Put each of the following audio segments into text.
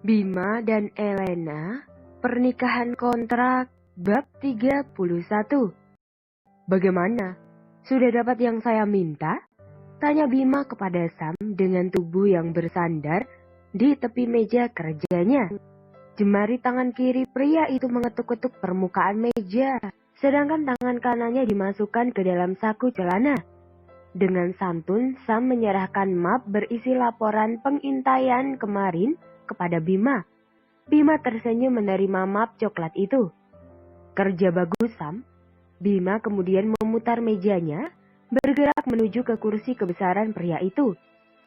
Bima dan Elena, pernikahan kontrak, bab 31. Bagaimana? Sudah dapat yang saya minta? Tanya Bima kepada Sam dengan tubuh yang bersandar di tepi meja kerjanya. Jemari tangan kiri pria itu mengetuk-ketuk permukaan meja, sedangkan tangan kanannya dimasukkan ke dalam saku celana. Dengan santun, Sam menyerahkan map berisi laporan pengintaian kemarin kepada Bima. Bima tersenyum menerima map coklat itu. Kerja bagus, Sam. Bima kemudian memutar mejanya, bergerak menuju ke kursi kebesaran pria itu.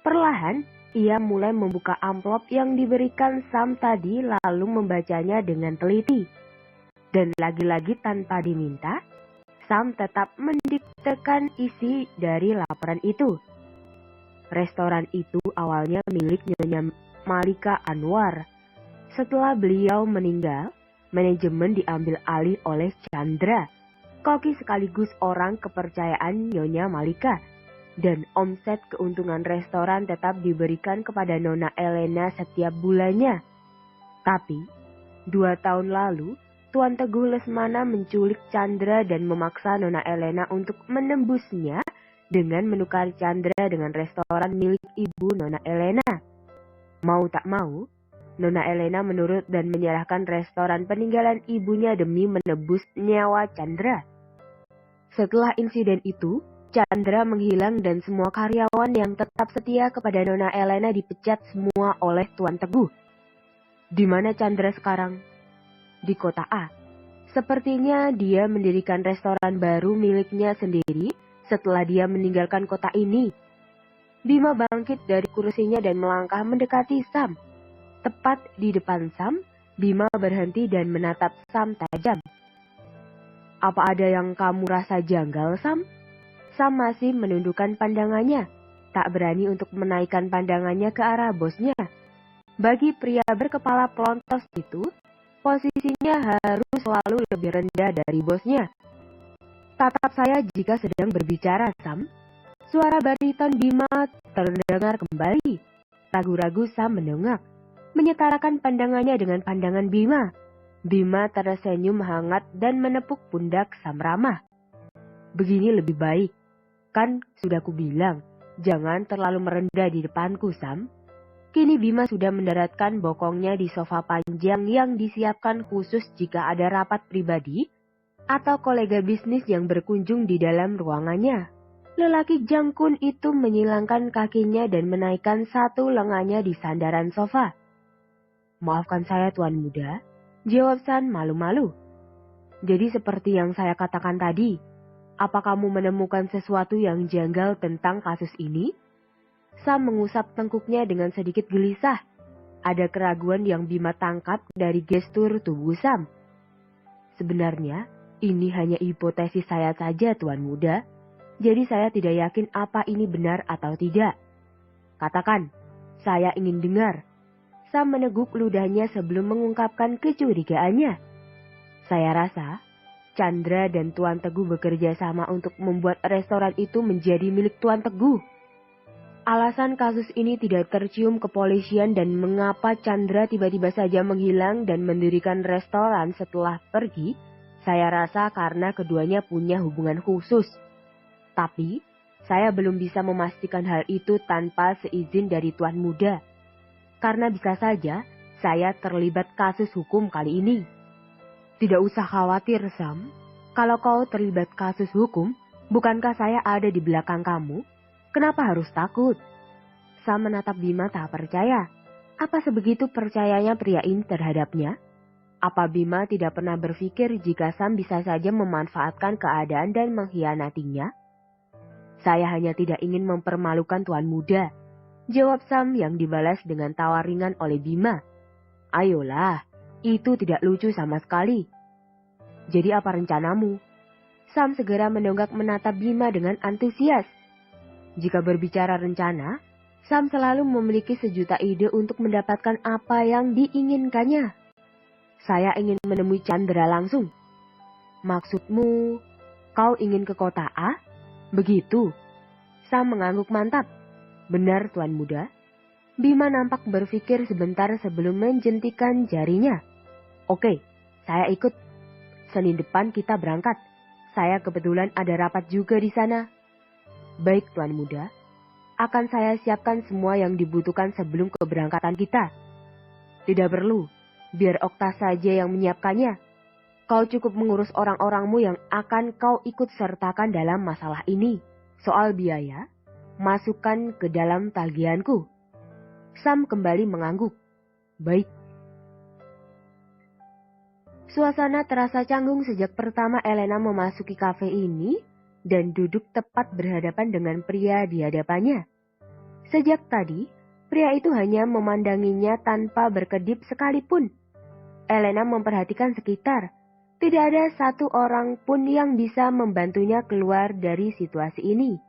Perlahan, ia mulai membuka amplop yang diberikan Sam tadi lalu membacanya dengan teliti. Dan lagi-lagi tanpa diminta, Sam tetap mendiktekan isi dari laporan itu. Restoran itu awalnya milik Nyonya Malika Anwar. Setelah beliau meninggal, manajemen diambil alih oleh Chandra, koki sekaligus orang kepercayaan Nyonya Malika. Dan omset keuntungan restoran tetap diberikan kepada Nona Elena setiap bulannya. Tapi, 2 tahun lalu, Tuan Teguh Lesmana menculik Chandra dan memaksa Nona Elena untuk menembusnya dengan menukar Chandra dengan restoran milik ibu Nona Elena. Mau tak mau, Nona Elena menurut dan menyerahkan restoran peninggalan ibunya demi menebus nyawa Chandra. Setelah insiden itu, Chandra menghilang dan semua karyawan yang tetap setia kepada Nona Elena dipecat semua oleh Tuan Teguh. Di mana Chandra sekarang? Di kota A. Sepertinya dia mendirikan restoran baru miliknya sendiri setelah dia meninggalkan kota ini. Bima bangkit dari kursinya dan melangkah mendekati Sam. Tepat di depan Sam, Bima berhenti dan menatap Sam tajam. Apa ada yang kamu rasa janggal, Sam? Sam masih menundukkan pandangannya, tak berani untuk menaikkan pandangannya ke arah bosnya. Bagi pria berkepala pelontos itu, posisinya harus selalu lebih rendah dari bosnya. Tatap saya jika sedang berbicara, Sam. Suara bariton Bima terdengar kembali. Ragu-ragu Sam mendongak, menyetarakan pandangannya dengan pandangan Bima. Bima tersenyum hangat dan menepuk pundak Sam ramah. Begini lebih baik. Kan sudah kubilang, jangan terlalu merendah di depanku, Sam. Kini Bima sudah mendaratkan bokongnya di sofa panjang yang disiapkan khusus jika ada rapat pribadi atau kolega bisnis yang berkunjung di dalam ruangannya. Lelaki jangkun itu menyilangkan kakinya dan menaikkan satu lengannya di sandaran sofa. Maafkan saya, Tuan Muda, jawab Sam malu-malu. Jadi seperti yang saya katakan tadi, apa kamu menemukan sesuatu yang janggal tentang kasus ini? Sam mengusap tengkuknya dengan sedikit gelisah. Ada keraguan yang Bima tangkap dari gestur tubuh Sam. Sebenarnya, ini hanya hipotesis saya saja, Tuan Muda. Jadi saya tidak yakin apa ini benar atau tidak. Katakan, saya ingin dengar. Sam meneguk ludahnya sebelum mengungkapkan kecurigaannya. Saya rasa Chandra dan Tuan Teguh bekerja sama untuk membuat restoran itu menjadi milik Tuan Teguh. Alasan kasus ini tidak tercium kepolisian dan mengapa Chandra tiba-tiba saja menghilang dan mendirikan restoran setelah pergi, saya rasa karena keduanya punya hubungan khusus. Tapi, saya belum bisa memastikan hal itu tanpa seizin dari Tuan Muda. Karena bisa saja saya terlibat kasus hukum kali ini. Tidak usah khawatir, Sam. Kalau kau terlibat kasus hukum, bukankah saya ada di belakang kamu? Kenapa harus takut? Sam menatap Bima tak percaya. Apa sebegitu percayanya pria ini terhadapnya? Apa Bima tidak pernah berpikir jika Sam bisa saja memanfaatkan keadaan dan mengkhianatinya? Saya hanya tidak ingin mempermalukan Tuan Muda, jawab Sam yang dibalas dengan tawa ringan oleh Bima. Ayolah, itu tidak lucu sama sekali. Jadi apa rencanamu? Sam segera mendongak menatap Bima dengan antusias. Jika berbicara rencana, Sam selalu memiliki sejuta ide untuk mendapatkan apa yang diinginkannya. Saya ingin menemui Chandra langsung. Maksudmu, kau ingin ke kota A? Begitu. Sam mengangguk mantap. Benar, Tuan Muda. Bima nampak berpikir sebentar sebelum menjentikan jarinya. Oke, saya ikut. Senin depan kita berangkat. Saya kebetulan ada rapat juga di sana. Baik, Tuan Muda. Akan saya siapkan semua yang dibutuhkan sebelum keberangkatan kita. Tidak perlu, biar Okta saja yang menyiapkannya. Kau cukup mengurus orang-orangmu yang akan kau ikut sertakan dalam masalah ini. Soal biaya, masukkan ke dalam tagihanku. Sam kembali mengangguk. Baik. Suasana terasa canggung sejak pertama Elena memasuki kafe ini dan duduk tepat berhadapan dengan pria di hadapannya. Sejak tadi, pria itu hanya memandanginya tanpa berkedip sekalipun. Elena memperhatikan sekitar. Tidak ada satu orang pun yang bisa membantunya keluar dari situasi ini.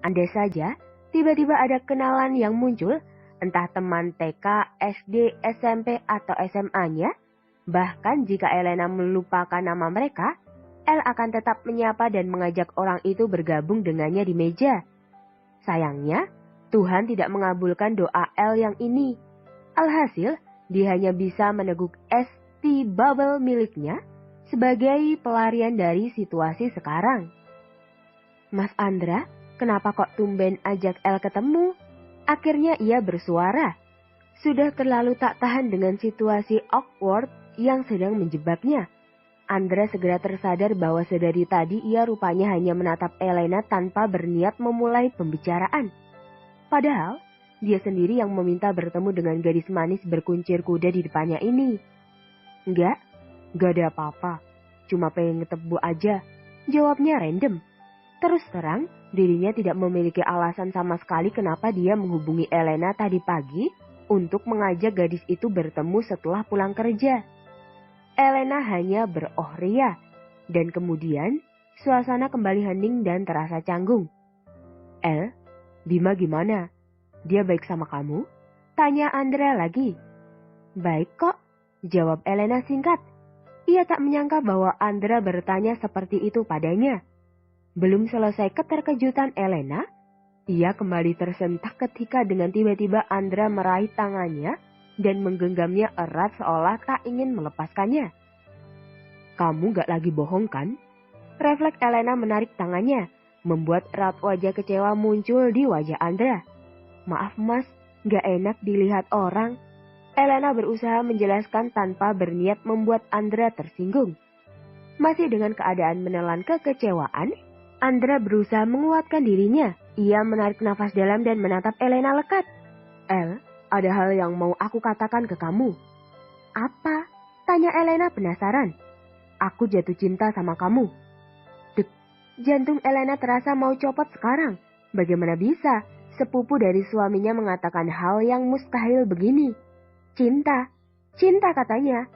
Andai saja, tiba-tiba ada kenalan yang muncul, entah teman TK, SD, SMP, atau SMA-nya. Bahkan jika Elena melupakan nama mereka, El akan tetap menyapa dan mengajak orang itu bergabung dengannya di meja. Sayangnya, Tuhan tidak mengabulkan doa El yang ini. Alhasil, dia hanya bisa meneguk es tea bubble miliknya sebagai pelarian dari situasi sekarang. Mas Andra, kenapa kok tumben ajak El ketemu? Akhirnya ia bersuara. Sudah terlalu tak tahan dengan situasi awkward yang sedang menjebaknya. Andra segera tersadar bahwa sedari tadi ia rupanya hanya menatap Elena tanpa berniat memulai pembicaraan. Padahal, dia sendiri yang meminta bertemu dengan gadis manis berkuncir kuda di depannya ini. Enggak ada apa-apa. Cuma pengen ngetemu aja. Jawabnya random. Terus terang, dirinya tidak memiliki alasan sama sekali kenapa dia menghubungi Elena tadi pagi untuk mengajak gadis itu bertemu setelah pulang kerja. Elena hanya beroh ria, dan kemudian suasana kembali hening dan terasa canggung. El, Bima gimana? Dia baik sama kamu? Tanya Andrea lagi. Baik kok, jawab Elena singkat. Ia tak menyangka bahwa Andra bertanya seperti itu padanya. Belum selesai keterkejutan Elena, ia kembali tersentak ketika dengan tiba-tiba Andra meraih tangannya dan menggenggamnya erat seolah tak ingin melepaskannya. Kamu gak lagi bohong kan? Refleks Elena menarik tangannya, membuat raut wajah kecewa muncul di wajah Andra. Maaf mas, gak enak dilihat orang. Elena berusaha menjelaskan tanpa berniat membuat Andra tersinggung. Masih dengan keadaan menelan kekecewaan, Andra berusaha menguatkan dirinya. Ia menarik nafas dalam dan menatap Elena lekat. El, ada hal yang mau aku katakan ke kamu. Apa? Tanya Elena penasaran. Aku jatuh cinta sama kamu. Dek, jantung Elena terasa mau copot sekarang. Bagaimana bisa sepupu dari suaminya mengatakan hal yang mustahil begini? Cinta katanya.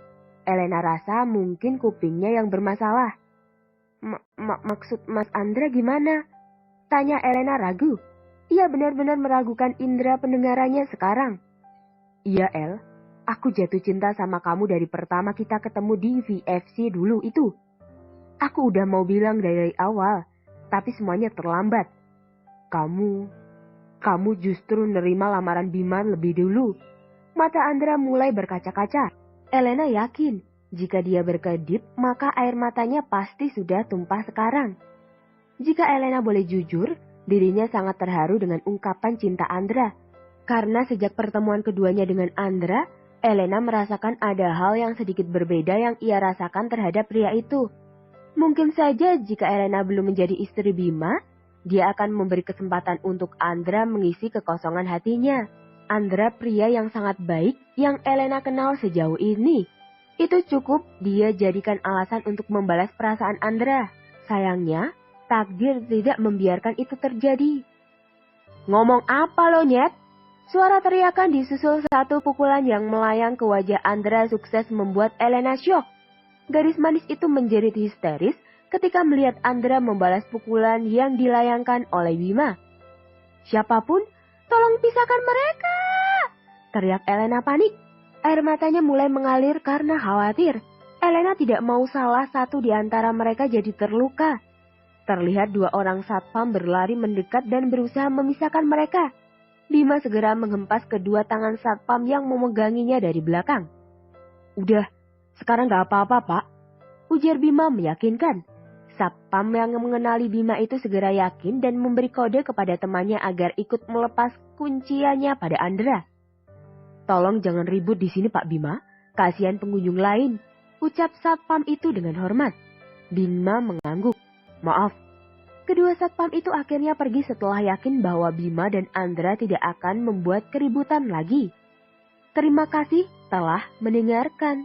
Elena rasa mungkin kupingnya yang bermasalah. Maksud Mas Andra gimana? Tanya Elena ragu. Ia benar-benar meragukan indera pendengarannya sekarang. Iya El, aku jatuh cinta sama kamu dari pertama kita ketemu di VFC dulu itu. Aku udah mau bilang dari awal, tapi semuanya terlambat. Kamu justru nerima lamaran Bima lebih dulu. Mata Andra mulai berkaca-kaca. Elena yakin, jika dia berkedip, maka air matanya pasti sudah tumpah sekarang. Jika Elena boleh jujur, dirinya sangat terharu dengan ungkapan cinta Andra. Karena sejak pertemuan keduanya dengan Andra, Elena merasakan ada hal yang sedikit berbeda yang ia rasakan terhadap pria itu. Mungkin saja jika Elena belum menjadi istri Bima, dia akan memberi kesempatan untuk Andra mengisi kekosongan hatinya. Andra pria yang sangat baik yang Elena kenal sejauh ini. Itu cukup dia jadikan alasan untuk membalas perasaan Andra. Sayangnya, takdir tidak membiarkan itu terjadi. Ngomong apa lo nyet? Suara teriakan disusul satu pukulan yang melayang ke wajah Andra sukses membuat Elena syok. Gadis manis itu menjerit histeris ketika melihat Andra membalas pukulan yang dilayangkan oleh Bima. Siapapun, tolong pisahkan mereka! Teriak Elena panik. Air matanya mulai mengalir karena khawatir. Elena tidak mau salah satu di antara mereka jadi terluka. Terlihat dua orang satpam berlari mendekat dan berusaha memisahkan mereka. Bima segera menghempas kedua tangan satpam yang memeganginya dari belakang. "Udah, sekarang gak apa-apa, Pak," ujar Bima meyakinkan. Satpam yang mengenali Bima itu segera yakin dan memberi kode kepada temannya agar ikut melepas kunciannya pada Andra. "Tolong jangan ribut di sini, Pak Bima. Kasihan pengunjung lain," ucap satpam itu dengan hormat. Bima mengangguk. "Maaf." Kedua satpam itu akhirnya pergi setelah yakin bahwa Bima dan Andra tidak akan membuat keributan lagi. Terima kasih telah mendengarkan.